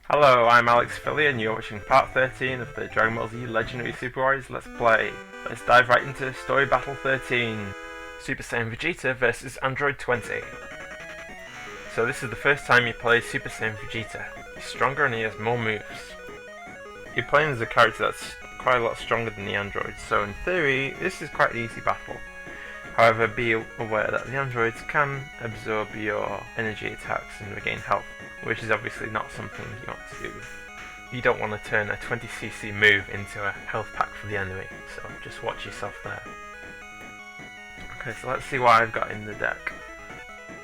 Hello, I'm Alex Philly and you're watching part 13 of the Dragonball Z Legendary Super Warriors Let's Play. Let's dive right into Story Battle 13. Super Saiyan Vegeta versus Android 20. So this is the first time you play Super Saiyan Vegeta. He's stronger and he has more moves. You're playing as a character that's quite a lot stronger than the androids, so in theory this is quite an easy battle. However, be aware that the androids can absorb your energy attacks and regain health, which is obviously not something you want to do. You don't want to turn a 20cc move into a health pack for the enemy, so just watch yourself there. Okay, so let's see what I've got in the deck.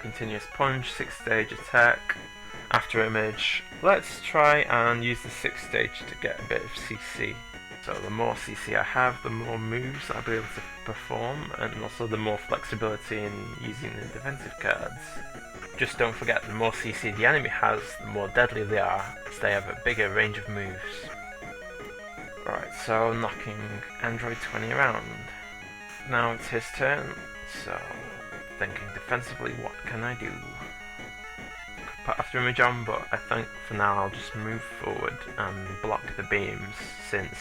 Continuous Punch, 6 stage attack, After Image. Let's try and use the 6th stage to get a bit of CC. So the more CC I have, the more moves I'll be able to perform, and also the more flexibility in using the defensive cards. Just don't forget, the more CC the enemy has, the more deadly they are, as they have a bigger range of moves. Right, so knocking Android 20 around. Now it's his turn, so thinking defensively, what can I do? Could put After Image on, but I think for now I'll just move forward and block the beams, since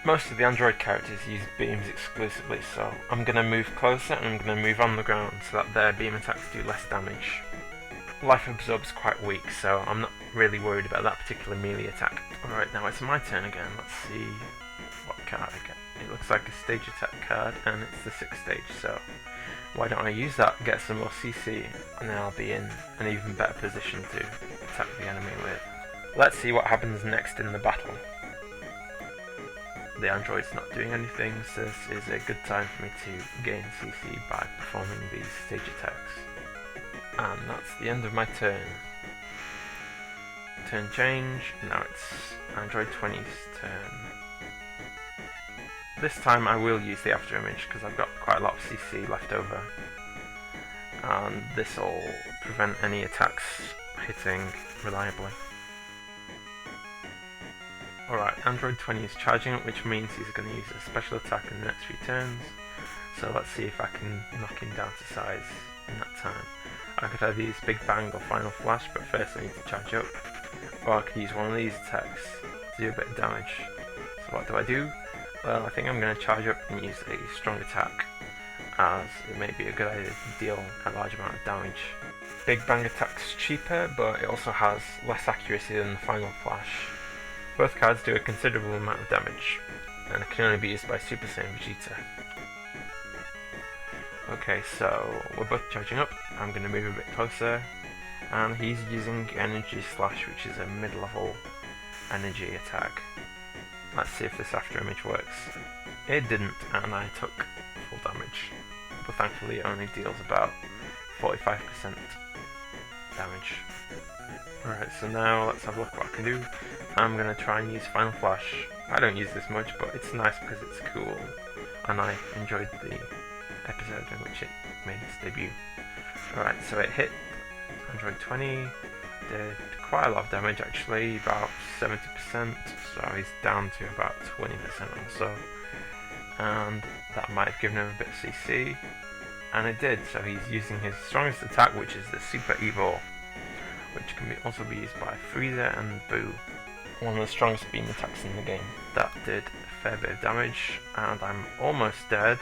most of the android characters use beams exclusively, so I'm going to move closer and I'm going to move on the ground so that their beam attacks do less damage. Life Absorb's quite weak, so I'm not really worried about that particular melee attack. Alright, now it's my turn again. Let's see what card I get. It looks like a stage attack card, and it's the 6th stage, so why don't I use that, get some more CC, and then I'll be in an even better position to attack the enemy with. Let's see what happens next in the battle. The android's not doing anything, so this is a good time for me to gain CC by performing these stage attacks. And that's the end of my turn. Turn change, now it's Android 20's turn. This time I will use the After Image because I've got quite a lot of CC left over. And this will prevent any attacks hitting reliably. Alright, Android 20 is charging up, which means he's going to use a special attack in the next few turns. So let's see if I can knock him down to size in that time. I could either use Big Bang or Final Flash, but first I need to charge up. Or I could use one of these attacks to do a bit of damage. So what do? Well, I think I'm going to charge up and use a strong attack, as it may be a good idea to deal a large amount of damage. Big Bang attack's cheaper, but it also has less accuracy than the Final Flash. Both cards do a considerable amount of damage, and it can only be used by Super Saiyan Vegeta. Okay, so we're both charging up. I'm going to move a bit closer, and he's using Energy Slash, which is a mid-level energy attack. Let's see if this After Image works. It didn't, and I took full damage, but thankfully it only deals about 45% damage. Alright, so now let's have a look what I can do. I'm going to try and use Final Flash. I don't use this much, but it's nice because it's cool, and I enjoyed the episode in which it made its debut. Alright, so it hit Android 20, did quite a lot of damage actually, about 70%, so he's down to about 20% or so, and that might have given him a bit of CC, and it did, so he's using his strongest attack, which is the Super Evo, which can also be used by Frieza and Boo, one of the strongest beam attacks in the game. That did a fair bit of damage, and I'm almost dead,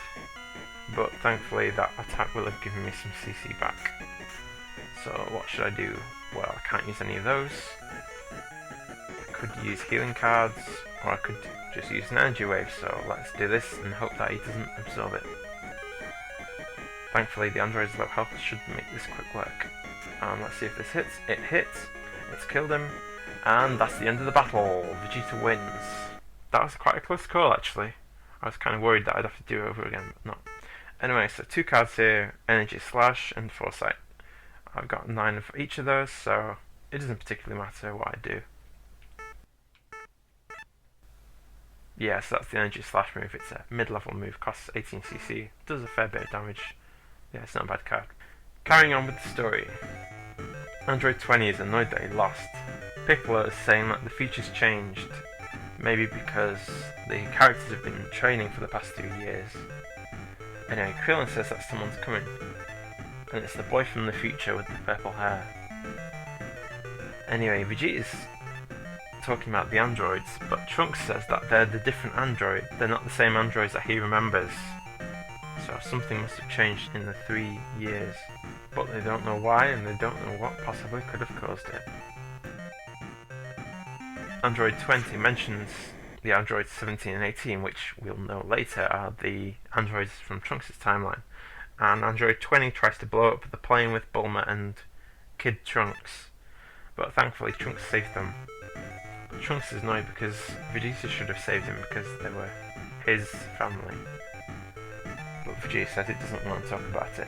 but thankfully that attack will have given me some CC back. So what should I do? Well, I can't use any of those. I could use healing cards, or I could just use an energy wave, so let's do this and hope that he doesn't absorb it. Thankfully the android's low health should make this quick work. Let's see if this hits. It hits, it's killed him, and that's the end of the battle. Vegeta wins. That was quite a close call actually. I was kind of worried that I'd have to do it over again, but not. Anyway, so 2 cards here, Energy Slash and Foresight. I've got 9 of each of those, so it doesn't particularly matter what I do. Yeah, so that's the Energy Slash move. It's a mid-level move, costs 18cc, does a fair bit of damage. Yeah, it's not a bad card. Carrying on with the story. Android 20 is annoyed that he lost. Piccolo is saying that the feature's changed, maybe because the characters have been training for the past 2 years. Anyway, Krillin says that someone's coming, and it's the boy from the future with the purple hair. Anyway, Vegeta's talking about the androids, but Trunks says that they're the different android. They're not the same androids that he remembers. So something must have changed in the 3 years. But they don't know why, and they don't know what possibly could have caused it. Android 20 mentions the androids 17 and 18, which we'll know later are the androids from Trunks' timeline. And Android 20 tries to blow up the plane with Bulma and Kid Trunks, but thankfully Trunks saved them. But Trunks is annoyed because Vegeta should have saved him because they were his family. But Vegeta says it doesn't want to talk about it.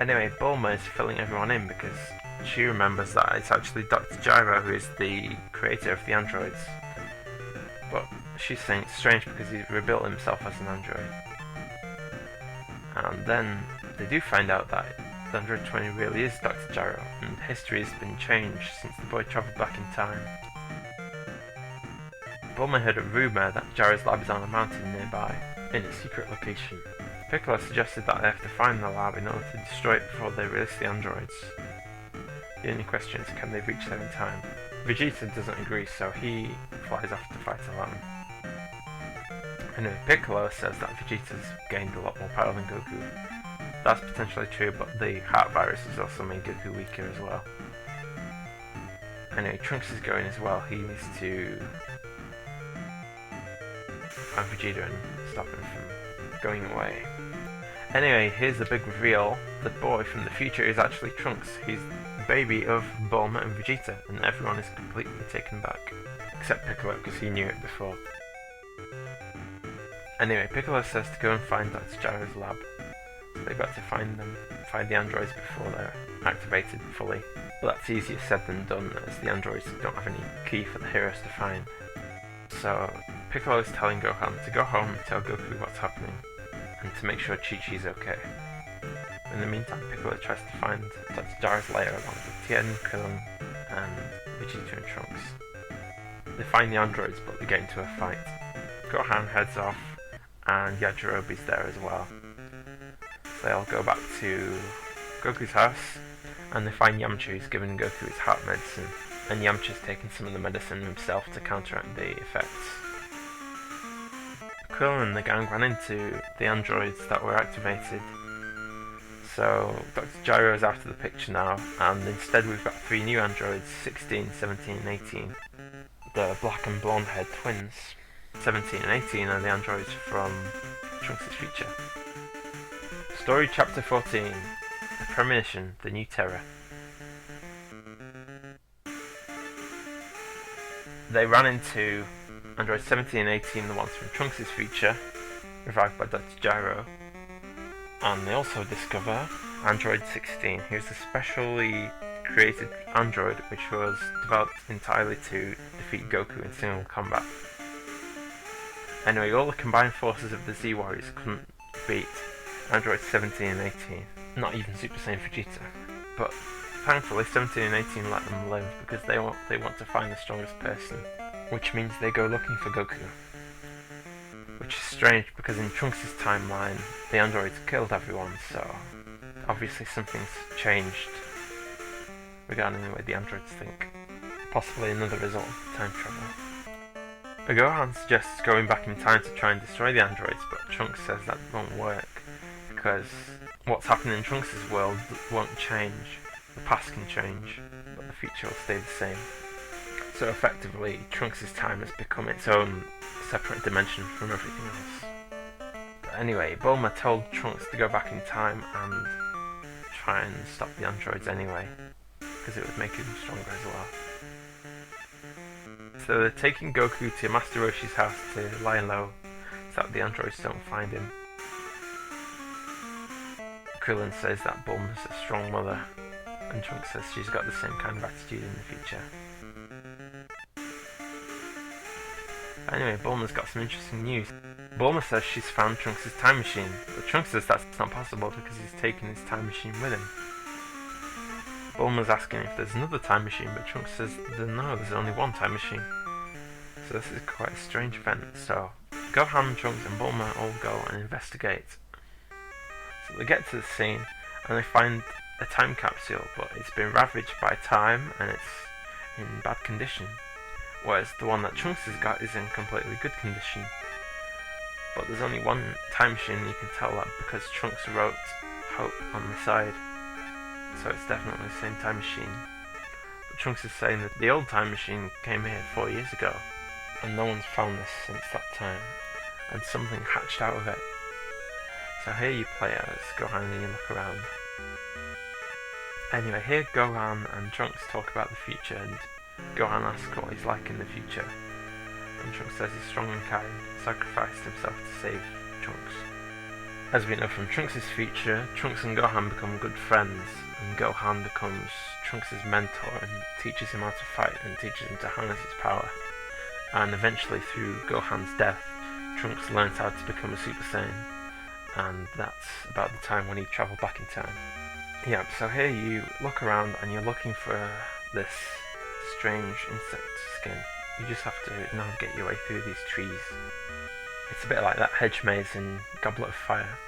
Anyway, Bulma is filling everyone in because she remembers that it's actually Dr. Gyro who is the creator of the androids. But she's saying it's strange because he rebuilt himself as an android. And then they do find out that Android 20 really is Dr. Gyro, and history has been changed since the boy travelled back in time. Bulma heard a rumour that Gyro's lab is on a mountain nearby, in a secret location. Piccolo suggested that they have to find the lab in order to destroy it before they release the androids. The only question is, can they reach there in time? Vegeta doesn't agree, so he flies off to fight alone. Anyway, Piccolo says that Vegeta's gained a lot more power than Goku. That's potentially true, but the heart virus has also made Goku weaker as well. Anyway, Trunks is going as well. He needs to find Vegeta and stop him from going away. Anyway, here's the big reveal. The boy from the future is actually Trunks. He's the baby of Bulma and Vegeta, and everyone is completely taken back. Except Piccolo, because he knew it before. Anyway, Piccolo says to go and find Dr. Gyro's lab. So they've got to find the androids before they're activated fully. But that's easier said than done, as the androids don't have any key for the heroes to find. So Piccolo is telling Gohan to go home and tell Goku what's happening, and to make sure Chi-Chi's okay. In the meantime, Piccolo tries to find Dr. Gyro's lair along with Tien, Krillin, and Vegeta and Trunks. They find the androids, but they get into a fight. Gohan heads off, and Yajirobe's there as well. They all go back to Goku's house, and they find Yamcha who's giving Goku his heart medicine, and Yamcha's taking some of the medicine himself to counteract the effects. Krillin and the gang ran into the androids that were activated, so Dr. Gyro is out of the picture now, and instead we've got 3 new androids, 16, 17 and 18. The black and blonde haired twins. 17 and 18 are the androids from Trunks' future. Story Chapter 14. The Premonition, the New Terror. They ran into androids 17 and 18, the ones from Trunks' future, revived by Dr. Gyro. And they also discover Android 16, who's a specially created android which was developed entirely to defeat Goku in single combat. Anyway, all the combined forces of the Z Warriors couldn't beat Androids 17 and 18, not even Super Saiyan Vegeta. But thankfully 17 and 18 let them live because they want to find the strongest person, which means they go looking for Goku. Which is strange because in Trunks' timeline the androids killed everyone, so obviously something's changed regarding the way the androids think. Possibly another result of time travel. Gohan suggests going back in time to try and destroy the androids, but Trunks says that won't work, because what's happening in Trunks' world won't change. The past can change, but the future will stay the same. So effectively, Trunks' time has become its own separate dimension from everything else. But anyway, Bulma told Trunks to go back in time and try and stop the androids anyway, because it would make him stronger as well. So they're taking Goku to Master Roshi's house to lie low, so that the androids don't find him. Krillin says that Bulma's a strong mother, and Trunks says she's got the same kind of attitude in the future. Anyway, Bulma's got some interesting news. Bulma says she's found Trunks' time machine, but Trunks says that's not possible because he's taken his time machine with him. Bulma's asking if there's another time machine, but Trunks says no, there's only one time machine. So this is quite a strange event. So Gohan, Trunks and Bulma all go and investigate. So they get to the scene and they find a time capsule, but it's been ravaged by time and it's in bad condition. whereas the one that Trunks has got is in completely good condition. But there's only one time machine, and you can tell that because Trunks wrote Hope on the side, so it's definitely the same time machine. But Trunks is saying that the old time machine came here 4 years ago, and no one's found this since that time, and something hatched out of it. So here you play as Gohan and you look around. Anyway, here Gohan and Trunks talk about the future, and Gohan asks what he's like in the future. And Trunks says he's strong and kind, sacrificed himself to save Trunks. As we know from Trunks' future, Trunks and Gohan become good friends, and Gohan becomes Trunks' mentor and teaches him how to fight and teaches him to harness his power. And eventually, through Gohan's death, Trunks learns how to become a Super Saiyan, and that's about the time when he travelled back in time. Yeah, so here you look around and you're looking for this strange insect skin. You just have to navigate your way through these trees. It's a bit like that hedge maze in Goblet of Fire,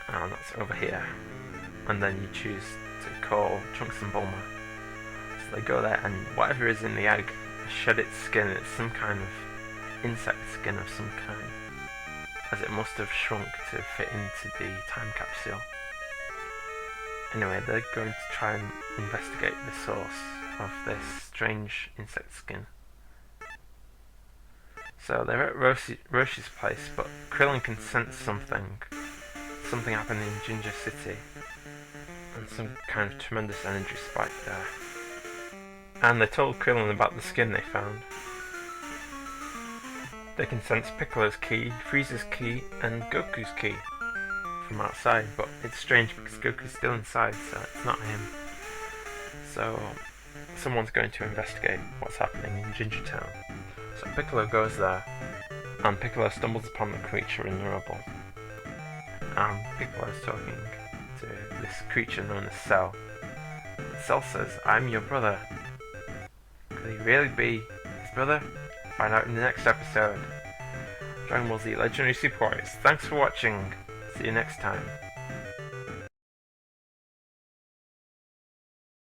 and that's over here. And then you choose to call Trunks and Bulma. So they go there, and whatever is in the egg shed its skin. It's some kind of insect skin of some kind, as it must have shrunk to fit into the time capsule. Anyway, they're going to try and investigate the source of this strange insect skin. So they're at Roshi's place, but Krillin can sense something happening in Ginger City, and some kind of tremendous energy spike there. And they told Krillin about the skin they found. They can sense Piccolo's key, Frieza's key, and Goku's key from outside, but it's strange because Goku's still inside, so it's not him. So someone's going to investigate what's happening in Ginger Town. So Piccolo goes there, and Piccolo stumbles upon the creature in the rubble. And Piccolo's talking to this creature known as Cell. And Cell says, "I'm your brother." Could he really be his brother? Find out in the next episode. Dragon Ball Z Legendary Super Warriors. Thanks for watching. See you next time.